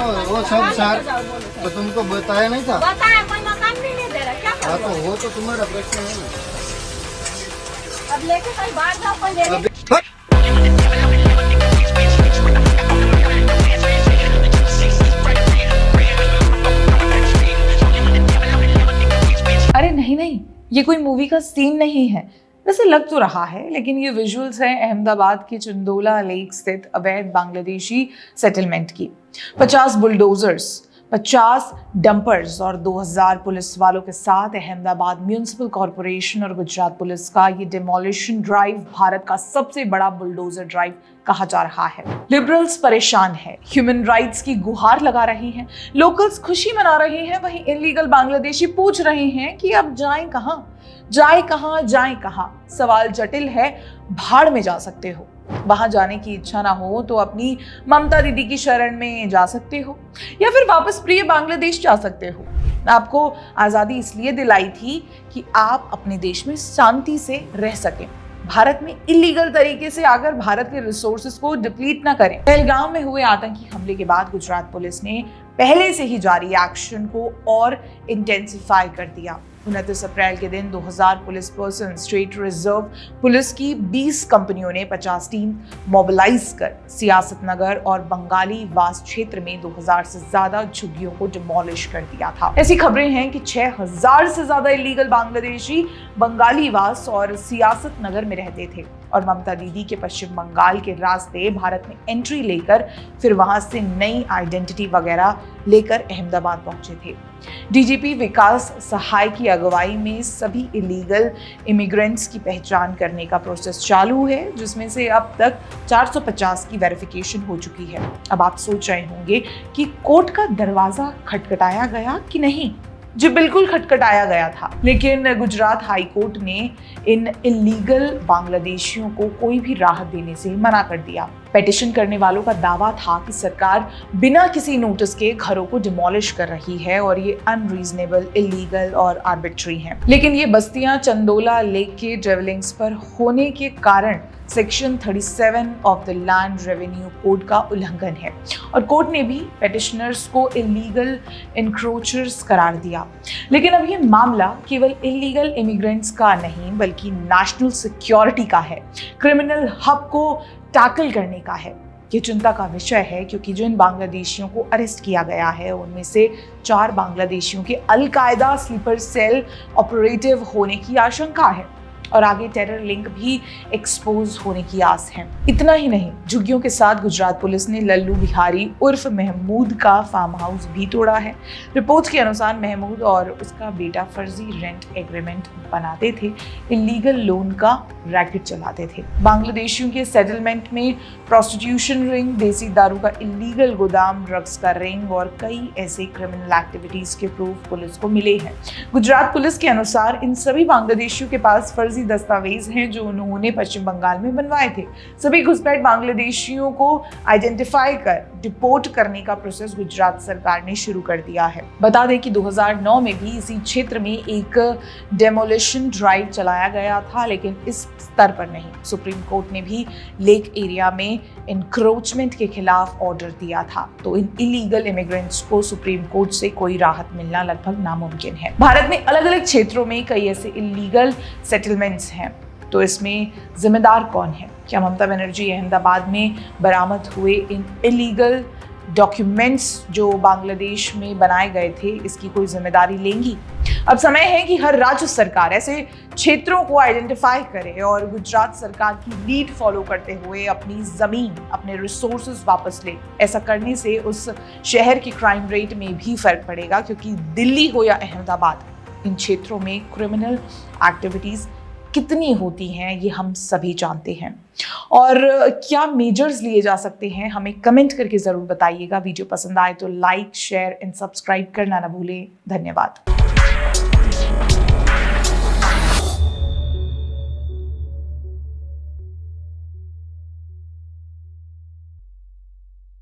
तुमको वो सब सर तो तुमको बताया नहीं था? बताया, कोई मकान भी नहीं दे रहा, क्या हाँ करूं? तो वो तो तुम्हारा प्रश्न है ना। अब लेके कहीं बाहर जाओ, कोई ले ले। अभी अरे नहीं नहीं, ये कोई मूवी का सीन नहीं है। वैसे लग तो रहा है, लेकिन ये विजुअल्स हैं अहमदाबाद के चंदोला लेक स्थित अवैध बांग्लादेशी सेटलमेंट की। 50 बुलडोजर्स, 50 डंपर्स और 2000 पुलिस वालों के साथ अहमदाबाद म्यूनिसिपल कॉरपोरेशन और गुजरात पुलिस का ये डिमोलिशन ड्राइव भारत का सबसे बड़ा बुलडोजर ड्राइव कहा जा रहा है। लिबरल्स परेशान है, ह्यूमन राइट्स की गुहार लगा रहे हैं, लोकल्स खुशी मना रहे हैं, वहीं इलीगल बांग्लादेशी पूछ रहे हैं कि अब जाएं कहां, जाएं कहां। सवाल जटिल है, भाड़ में जा सकते हो। वहां जाने की इच्छा ना हो तो अपनी ममता दीदी की शरण में जा सकते हो, या फिर वापस प्रिय बांग्लादेश जा सकते हो। आपको आजादी इसलिए दिलाई थी कि आप अपने देश में शांति से रह सकें, भारत में इलीगल तरीके से आकर भारत के रिसोर्सेज को डिप्लीट ना करें। पहलगाम में हुए आतंकी हमले के बाद गुजरात पुलिस ने पहले से ही जारी एक्शन को और इंटेंसिफाई कर दिया। 29 अप्रैल के दिन 2000 police person state reserve police की 20 कंपनियों ने 50 टीम मोबिलाइज कर सियासत नगर और बंगाली वास क्षेत्र में 2000 से ज्यादा झुग्गियों को डिमोलिश कर दिया था। ऐसी खबरें हैं कि 6000 से ज्यादा इलीगल बांग्लादेशी बंगाली वास और सियासत नगर में रहते थे और ममता दीदी के पश्चिम बंगाल के रास्ते भारत में एंट्री लेकर फिर वहां से नई आइडेंटिटी वगैरह लेकर अहमदाबाद पहुंचे थे। डीजीपी विकास सहाय की अगुवाई में सभी इलीगल इमिग्रेंट्स की पहचान करने का प्रोसेस चालू है, जिसमें से अब तक 450 की वेरिफिकेशन हो चुकी है। अब आप सोच रहे होंगे कि कोर्ट का दरवाजा खटखटाया गया कि नहीं। जी बिल्कुल खटखटाया गया था, लेकिन गुजरात हाई कोर्ट ने इन इलीगल बांग्लादेशियों को कोई भी राहत देने से मना कर दिया। पेटिशन करने वालों का दावा था कि सरकार बिना किसी नोटिस के घरों को डिमोलिश कर रही है और ये अनरीजनेबल, इलीगल और आर्बिट्री हैं। लेकिन ये बस्तियां चंदोला लेक के ड्रेवलिंग्स पर होने के कारण section 37 of the land revenue code का उल्लंघन है और कोर्ट ने भी पेटिशनर्स को इलीगल इंक्रोचर्स करार दिया। लेकिन अब ये मामला केवल इलीगल इमिग्रेंट्स का नहीं बल्कि नेशनल सिक्योरिटी का है, क्रिमिनल हब को टैकल करने का है। ये चिंता का विषय है क्योंकि जिन बांग्लादेशियों को अरेस्ट किया गया है उनमें से 4 बांग्लादेशियों के अल-कायदा स्लीपर सेल ऑपरेटिव होने की आशंका है और आगे टेरर लिंक भी एक्सपोज होने की आस है। इतना ही नहीं, झुग्गियों के साथ गुजरात पुलिस ने लल्लू बिहारी उर्फ महमूद का फार्म हाउस भी तोड़ा है। रिपोर्ट्स के अनुसार महमूद और उसका बेटा फर्जी रेंट एग्रीमेंट बनाते थे, इलीगल लोन का रैकेट चलाते थे। बांग्लादेशियों के सेटलमेंट में प्रोस्टिट्यूशन रिंग, देसी दारू का इलीगल गोदाम, ड्रग्स का रिंग और कई ऐसे क्रिमिनल एक्टिविटीज के प्रूफ पुलिस को मिले हैं। गुजरात पुलिस के अनुसार इन सभी बांग्लादेशियों के पास फर्जी दस्तावेज हैं जो उन्होंने पश्चिम बंगाल में बनवाए थे। सभी घुसपैठ बांग्लादेशियों को आइडेंटिफाई कर डिपोर्ट करने का प्रोसेस गुजरात सरकार ने शुरू कर दिया है। बता दें कि 2009 में भी इसी क्षेत्र में एक डेमोलिशन ड्राइव चलाया गया था, लेकिन इस स्तर पर नहीं। सुप्रीम कोर्ट ने भी लेक एरिया में इंक्रोचमेंट के खिलाफ ऑर्डर दिया था, तो इन इलीगल इमिग्रेंट्स को सुप्रीम कोर्ट से कोई राहत मिलना लगभग नामुमकिन है। भारत में अलग अलग क्षेत्रों में कई ऐसे इलीगल सेटलमेंट्स हैं, तो इसमें जिम्मेदार कौन है? क्या ममता बनर्जी अहमदाबाद में बरामद हुए इन इलीगल डॉक्यूमेंट्स जो बांग्लादेश में बनाए गए थे इसकी कोई जिम्मेदारी लेंगी? अब समय है कि हर राज्य सरकार ऐसे क्षेत्रों को आइडेंटिफाई करे और गुजरात सरकार की लीड फॉलो करते हुए अपनी जमीन, अपने रिसोर्सेज वापस ले। ऐसा करने से उस शहर की क्राइम रेट में भी फर्क पड़ेगा, क्योंकि दिल्ली हो या अहमदाबाद, इन क्षेत्रों में क्रिमिनल एक्टिविटीज कितनी होती हैं ये हम सभी जानते हैं। और क्या मेजर्स लिए जा सकते हैं, हमें कमेंट करके ज़रूर बताइएगा। वीडियो पसंद आए तो लाइक, शेयर एंड सब्सक्राइब करना ना भूलें। धन्यवाद।